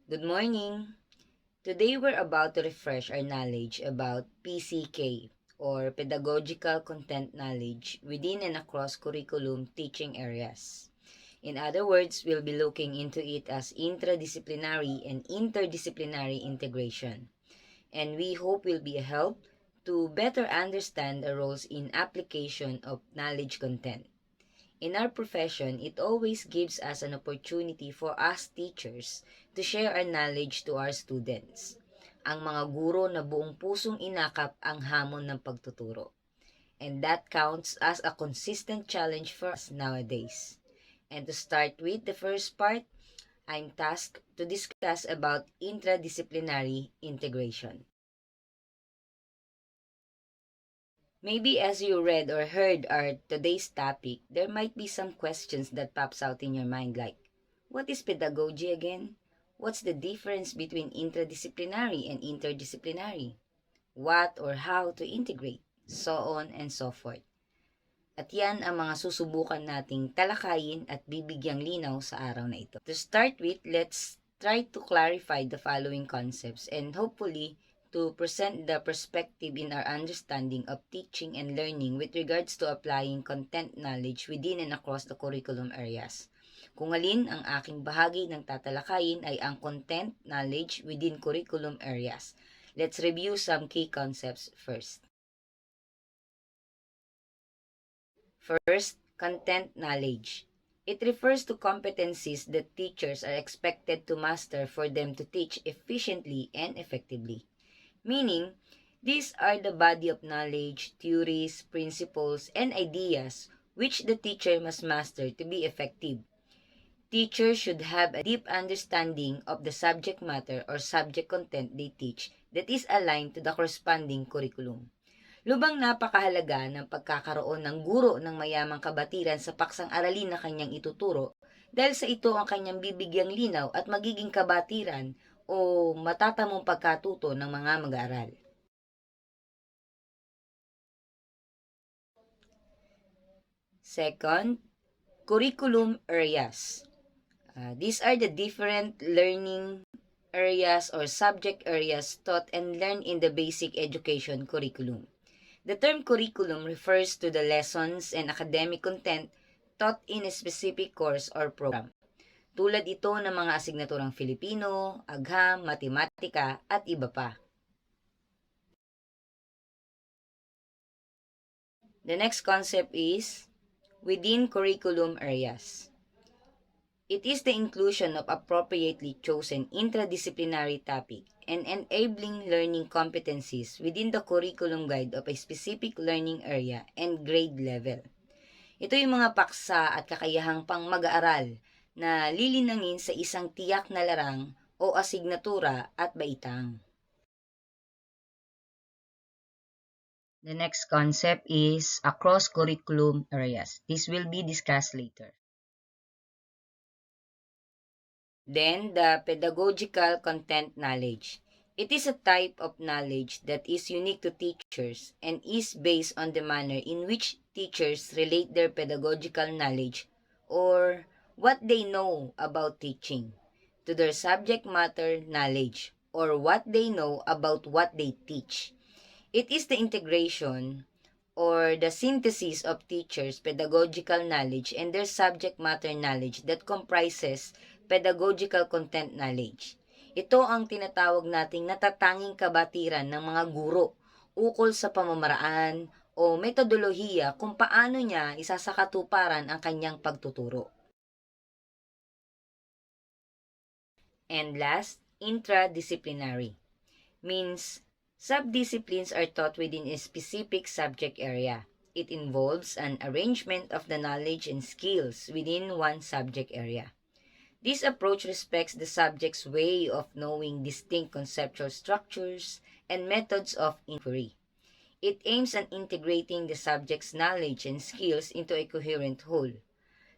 Good morning! Today we're about to refresh our knowledge about PCK or Pedagogical Content Knowledge within and across curriculum teaching areas. In other words, we'll be looking into it as intradisciplinary and interdisciplinary integration. And we hope will be a help to better understand the roles in application of knowledge content. In our profession, it always gives us an opportunity for us teachers to share our knowledge to our students. Ang mga guro na buong pusong inakap ang hamon ng pagtuturo. And that counts as a consistent challenge for us nowadays. And to start with the first part, I'm tasked to discuss about intradisciplinary integration. Maybe as you read or heard our today's topic, there might be some questions that pops out in your mind like, what is pedagogy again? What's the difference between interdisciplinary and interdisciplinary? What or how to integrate? So on and so forth. At yan ang mga susubukan nating talakayin at bibigyang linaw sa araw na ito. To start with, let's try to clarify the following concepts and hopefully to present the perspective in our understanding of teaching and learning with regards to applying content knowledge within and across the curriculum areas. Kung alin ang aking bahagi ng tatalakayin ay ang content knowledge within curriculum areas. Let's review some key concepts first. First, content knowledge. It refers to competencies that teachers are expected to master for them to teach efficiently and effectively. Meaning, these are the body of knowledge, theories, principles, and ideas which the teacher must master to be effective. Teachers should have a deep understanding of the subject matter or subject content they teach that is aligned to the corresponding curriculum. Lubang napakahalaga ng pagkakaroon ng guro ng mayamang kabatiran sa paksang aralin na kanyang ituturo dahil sa ito ang kanyang bibigyang linaw at magiging kabatiran o matatamong pagkatuto ng mga mag-aaral. Second, curriculum areas. These are the different learning areas or subject areas taught and learned in the basic education curriculum. The term curriculum refers to the lessons and academic content taught in a specific course or program. Tulad ito ng mga asignaturang Filipino, Agham, Matematika, at iba pa. The next concept is within curriculum areas. It is the inclusion of appropriately chosen interdisciplinary topic and enabling learning competencies within the curriculum guide of a specific learning area and grade level. Ito yung mga paksa at kakayahang pang mag-aaral na lilinangin sa isang tiyak na larang o asignatura at baitang. The next concept is across curriculum areas. This will be discussed later. Then, the pedagogical content knowledge. It is a type of knowledge that is unique to teachers and is based on the manner in which teachers relate their pedagogical knowledge or what they know about teaching to their subject matter knowledge or what they know about what they teach. It is the integration or the synthesis of teachers' pedagogical knowledge and their subject matter knowledge that comprises pedagogical content knowledge. Ito ang tinatawag nating natatanging kabatiran ng mga guro ukol sa pamamaraan o metodolohiya kung paano niya isasakatuparan ang kanyang pagtuturo. And last, intradisciplinary means subdisciplines are taught within a specific subject area. It involves an arrangement of the knowledge and skills within one subject area. This approach respects the subject's way of knowing distinct conceptual structures and methods of inquiry. It aims at integrating the subject's knowledge and skills into a coherent whole,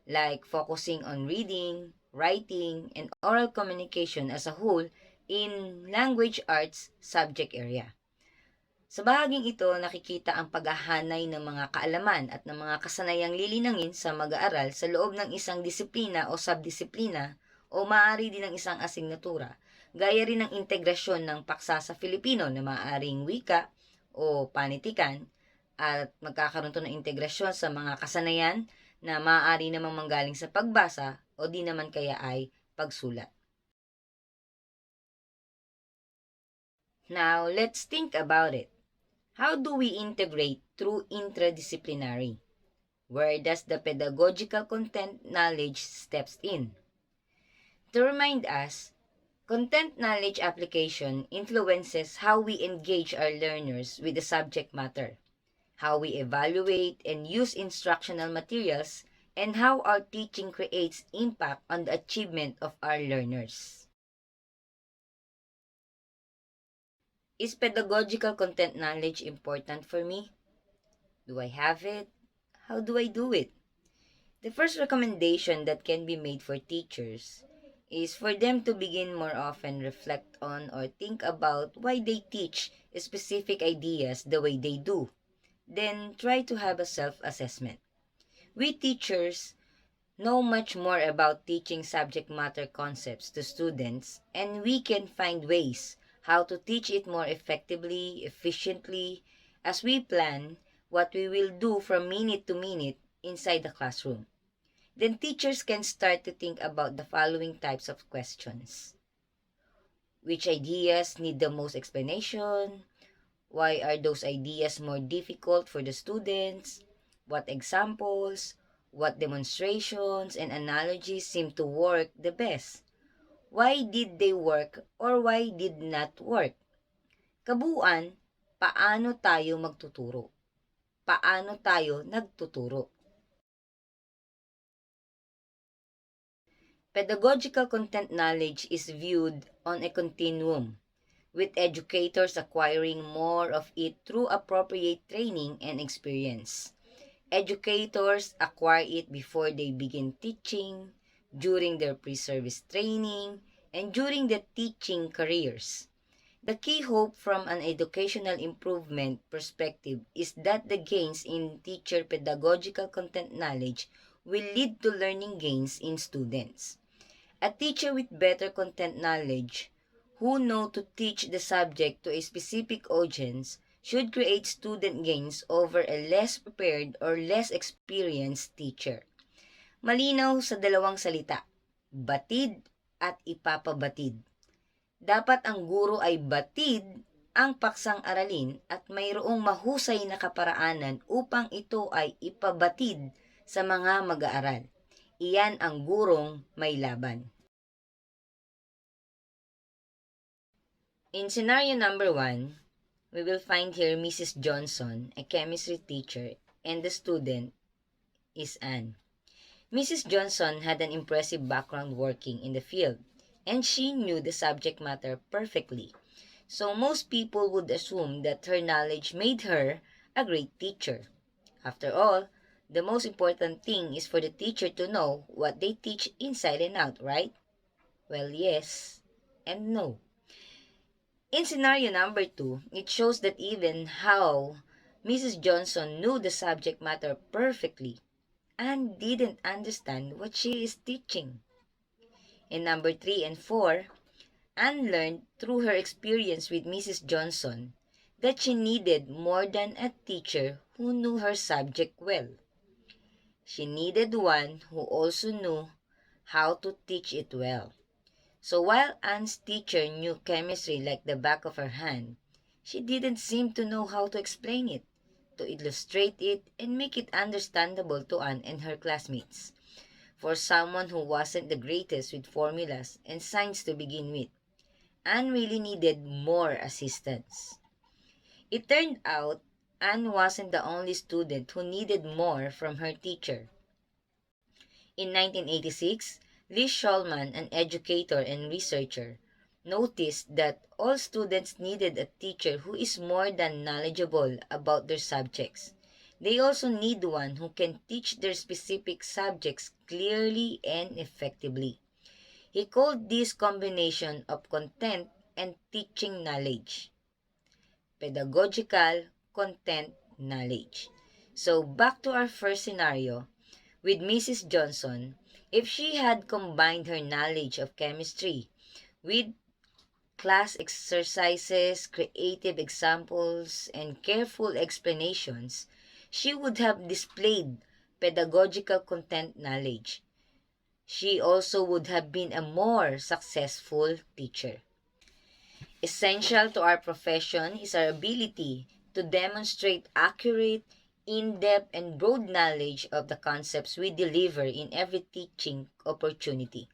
like focusing on reading, writing, and oral communication as a whole in language arts subject area. Sa bahaging ito, nakikita ang paghahanay ng mga kaalaman at ng mga kasanayang lilinangin sa mag-aaral sa loob ng isang disiplina o subdisiplina o maaari din ng isang asignatura gaya rin ng integrasyon ng paksa sa Filipino na maaaring wika o panitikan at magkakaroon to ng integrasyon sa mga kasanayan na maaari namang manggaling sa pagbasa o di naman kaya ay pagsulat. Now, let's think about it. How do we integrate through interdisciplinary? Where does the pedagogical content knowledge steps in? To remind us, content knowledge application influences how we engage our learners with the subject matter, how we evaluate and use instructional materials, and how our teaching creates impact on the achievement of our learners. Is pedagogical content knowledge important for me? Do I have it? How do I do it? The first recommendation that can be made for teachers is for them to begin more often reflect on or think about why they teach specific ideas the way they do. Then try to have a self-assessment. We teachers know much more about teaching subject matter concepts to students, and we can find ways how to teach it more effectively, efficiently, as we plan what we will do from minute to minute inside the classroom. Then teachers can start to think about the following types of questions. Which ideas need the most explanation? Why are those ideas more difficult for the students? What examples, what demonstrations and analogies seem to work the best? Why did they work or why did not work? Kabuuan, paano tayo magtuturo? Paano tayo nagtuturo? Pedagogical content knowledge is viewed on a continuum, with educators acquiring more of it through appropriate training and experience. Educators acquire it before they begin teaching, during their pre-service training, and during the teaching careers. The key hope from an educational improvement perspective is that the gains in teacher pedagogical content knowledge will lead to learning gains in students. A teacher with better content knowledge who know to teach the subject to a specific audience should create student gains over a less prepared or less experienced teacher. Malinaw sa dalawang salita, batid at ipapabatid. Dapat ang guro ay batid ang paksang aralin at mayroong mahusay na kaparaanan upang ito ay ipabatid sa mga mag-aaral. Iyan ang gurong may laban. In scenario number 1, we will find here Mrs. Johnson, a chemistry teacher, and the student is Anne. Mrs. Johnson had an impressive background working in the field, and she knew the subject matter perfectly. So most people would assume that her knowledge made her a great teacher. After all, the most important thing is for the teacher to know what they teach inside and out, right? Well, yes and no. In scenario number 2, it shows that even how Mrs. Johnson knew the subject matter perfectly and didn't understand what she is teaching. In number 3 and 4, Anne learned through her experience with Mrs. Johnson that she needed more than a teacher who knew her subject well. She needed one who also knew how to teach it well. So while Anne's teacher knew chemistry like the back of her hand, she didn't seem to know how to explain it, to illustrate it, and make it understandable to Anne and her classmates. For someone who wasn't the greatest with formulas and signs to begin with, Anne really needed more assistance. It turned out Anne wasn't the only student who needed more from her teacher. In 1986, Liz Shulman, an educator and researcher, noticed that all students needed a teacher who is more than knowledgeable about their subjects. They also need one who can teach their specific subjects clearly and effectively. He called this combination of content and teaching knowledge pedagogical content knowledge. So back to our first scenario with Mrs. Johnson. If she had combined her knowledge of chemistry with class exercises, creative examples, and careful explanations, she would have displayed pedagogical content knowledge. She also would have been a more successful teacher. Essential to our profession is our ability to demonstrate accurate, in-depth, and broad knowledge of the concepts we deliver in every teaching opportunity.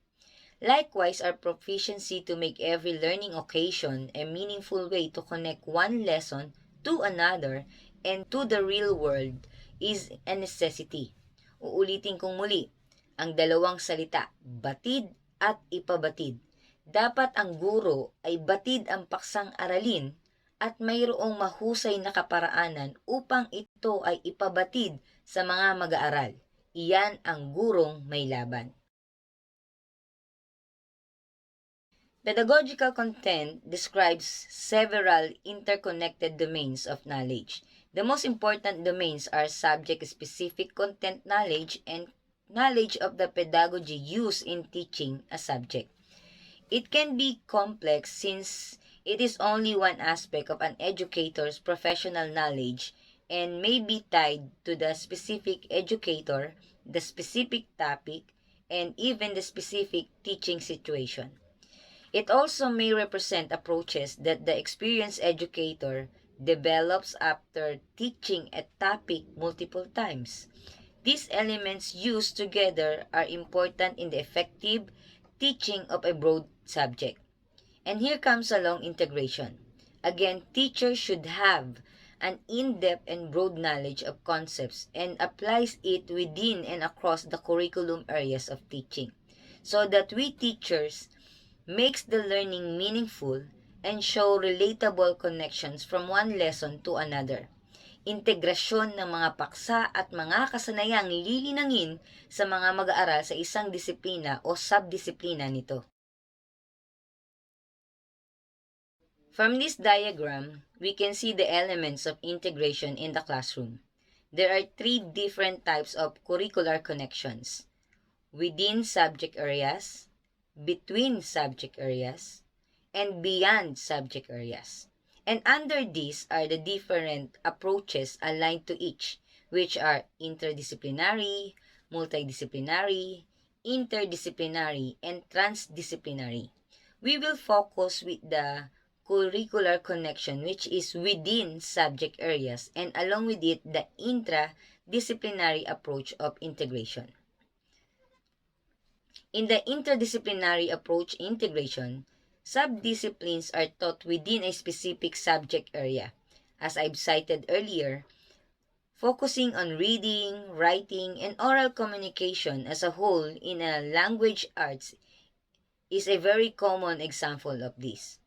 Likewise, our proficiency to make every learning occasion a meaningful way to connect one lesson to another and to the real world is a necessity. Uulitin kong muli, ang dalawang salita, batid at ipabatid. Dapat ang guro ay batid ang paksang aralin at mayroong mahusay na kaparaanan upang ito ay ipabatid sa mga mag-aaral. Iyan ang gurong may laban. Pedagogical content describes several interconnected domains of knowledge. The most important domains are subject-specific content knowledge and knowledge of the pedagogy used in teaching a subject. It can be complex since it is only one aspect of an educator's professional knowledge and may be tied to the specific educator, the specific topic, and even the specific teaching situation. It also may represent approaches that the experienced educator develops after teaching a topic multiple times. These elements used together are important in the effective teaching of a broad subject. And here comes along integration. Again, teachers should have an in-depth and broad knowledge of concepts and applies it within and across the curriculum areas of teaching, so that we teachers makes the learning meaningful and show relatable connections from one lesson to another. Integrasyon ng mga paksa at mga kasanayang lilinangin sa mga mag-aaral sa isang disiplina o subdisiplina nito. From this diagram, we can see the elements of integration in the classroom. There are three different types of curricular connections: within subject areas, between subject areas, and beyond subject areas. And under these are the different approaches aligned to each, which are interdisciplinary, multidisciplinary, interdisciplinary, and transdisciplinary. We will focus with the curricular connection, which is within subject areas, and along with it, the intradisciplinary approach of integration. In the interdisciplinary approach integration, subdisciplines are taught within a specific subject area. As I've cited earlier, focusing on reading, writing, and oral communication as a whole in a language arts is a very common example of this.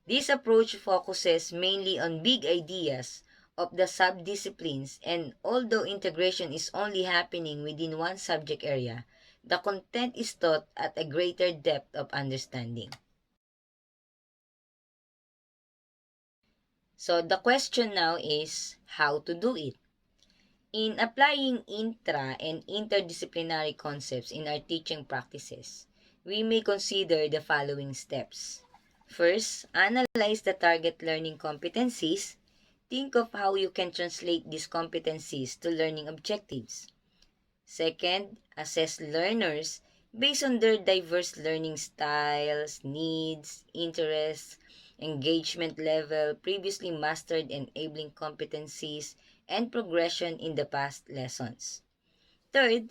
This approach focuses mainly on big ideas of the subdisciplines, and although integration is only happening within one subject area, the content is taught at a greater depth of understanding. So the question now is how to do it. In applying intra and interdisciplinary concepts in our teaching practices, we may consider the following steps. First, analyze the target learning competencies. Think of how you can translate these competencies to learning objectives. Second, assess learners based on their diverse learning styles, needs, interests, engagement level, previously mastered enabling competencies, and progression in the past lessons. Third,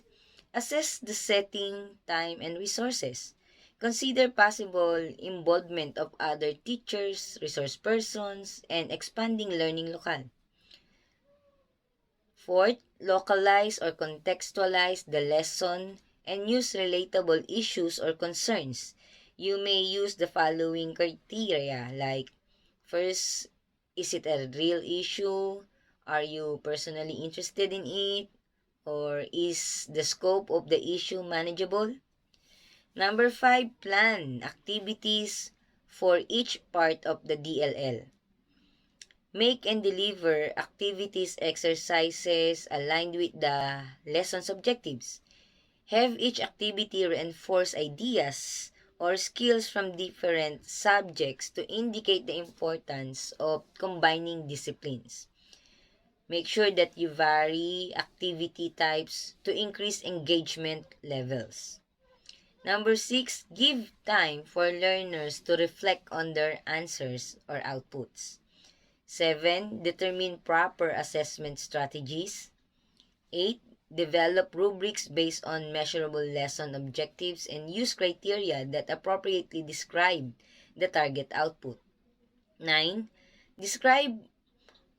assess the setting, time, and resources. Consider possible involvement of other teachers, resource persons, and expanding learning locale. Fourth, localize or contextualize the lesson and use relatable issues or concerns. You may use the following criteria like, first, is it a real issue? Are you personally interested in it? Or is the scope of the issue manageable? Number 5, plan activities for each part of the DLL. Make and deliver activities, exercises aligned with the lesson's objectives. Have each activity reinforce ideas or skills from different subjects to indicate the importance of combining disciplines. Make sure that you vary activity types to increase engagement levels. Number 6, give time for learners to reflect on their answers or outputs. 7, determine proper assessment strategies. 8, develop rubrics based on measurable lesson objectives and use criteria that appropriately describe the target output. 9, describe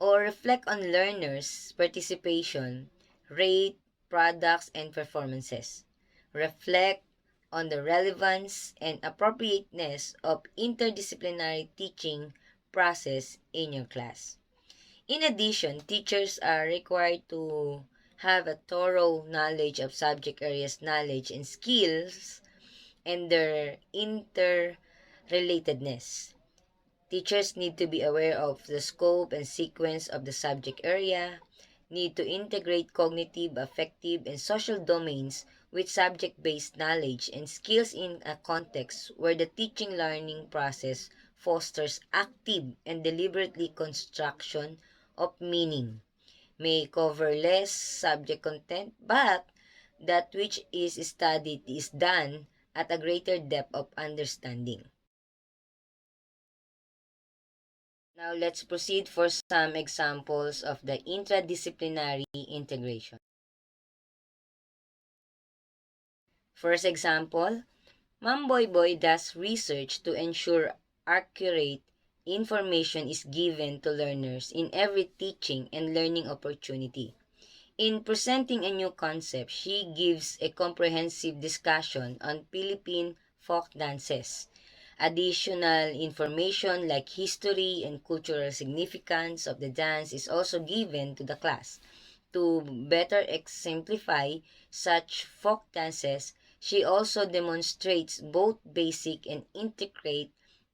or reflect on learners' participation, rate, products, and performances. Reflect on the relevance and appropriateness of interdisciplinary teaching process in your class. In addition, teachers are required to have a thorough knowledge of subject areas knowledge and skills and their interrelatedness. Teachers need to be aware of the scope and sequence of the subject area, need to integrate cognitive, affective, and social domains with subject-based knowledge and skills in a context where the teaching learning process fosters active and deliberately construction of meaning. May cover less subject content, but that which is studied is done at a greater depth of understanding. Now let's proceed for some examples of the interdisciplinary integration. First example, Ma'am Boy Boy does research to ensure accurate information is given to learners in every teaching and learning opportunity. In presenting a new concept, she gives a comprehensive discussion on Philippine folk dances. Additional information like history and cultural significance of the dance is also given to the class. To better exemplify such folk dances, she also demonstrates both basic and intricate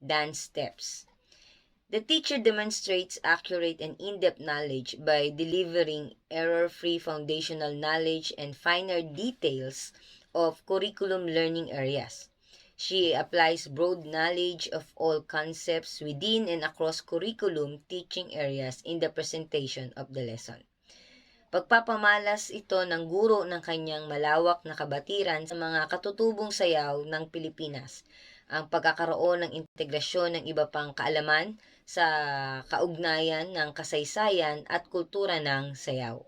dance steps. The teacher demonstrates accurate and in-depth knowledge by delivering error-free foundational knowledge and finer details of curriculum learning areas. She applies broad knowledge of all concepts within and across curriculum teaching areas in the presentation of the lesson. Pagpapamalas ito ng guro ng kanyang malawak na kabatiran sa mga katutubong sayaw ng Pilipinas, ang pagkakaroon ng integrasyon ng iba pang kaalaman sa kaugnayan ng kasaysayan at kultura ng sayaw.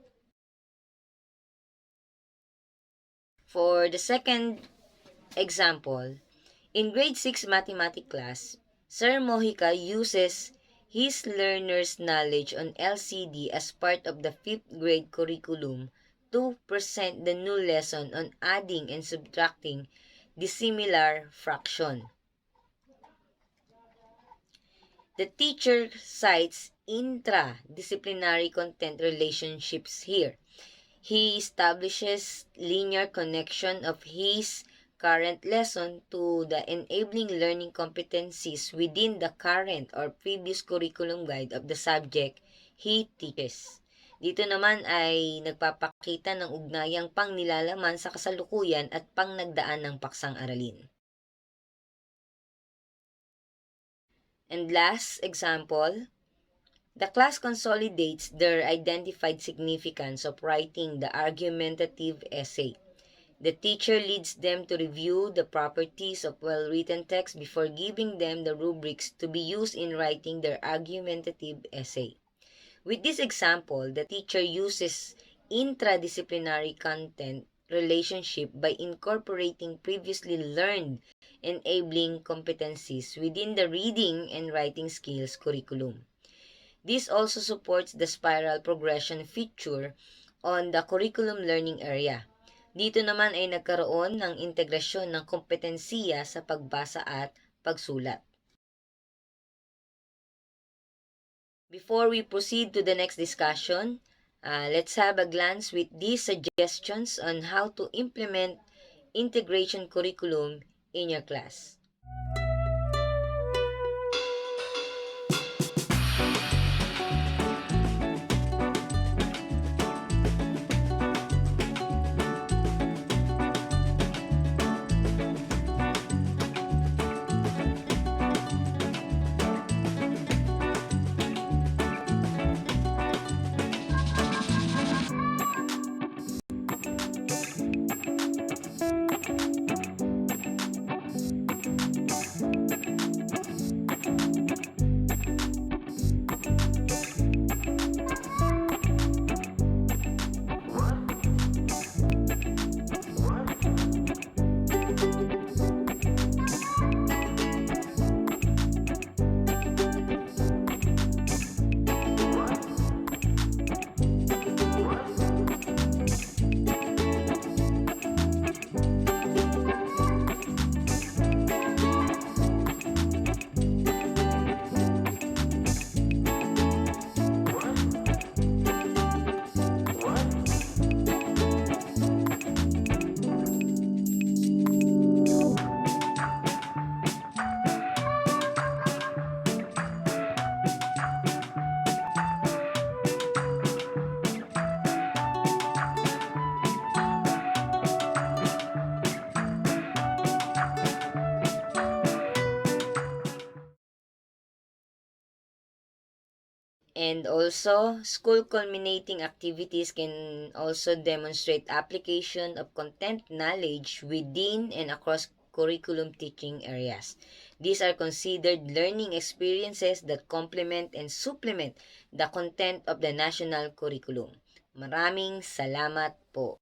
For the second example, in grade 6 mathematics class, Sir Mojica uses his learners' knowledge on LCD as part of the 5th grade curriculum to present the new lesson on adding and subtracting dissimilar fraction. The teacher cites intra-disciplinary content relationships here. He establishes linear connection of his current lesson to the enabling learning competencies within the current or previous curriculum guide of the subject he teaches. Dito naman ay nagpapakita ng ugnayang pangnilalaman sa kasalukuyan at pangnagdaan ng paksang aralin. And last example, the class consolidates their identified significance of writing the argumentative essay. The teacher leads them to review the properties of well-written text before giving them the rubrics to be used in writing their argumentative essay. With this example, the teacher uses intradisciplinary content relationship by incorporating previously learned enabling competencies within the reading and writing skills curriculum. This also supports the spiral progression feature on the curriculum learning area. Dito naman ay nagkaroon ng integrasyon ng kompetensiya sa pagbasa at pagsulat. Before we proceed to the next discussion, let's have a glance with these suggestions on how to implement integration curriculum in your class. And also, school culminating activities can also demonstrate application of content knowledge within and across curriculum teaching areas. These are considered learning experiences that complement and supplement the content of the national curriculum. Maraming salamat po.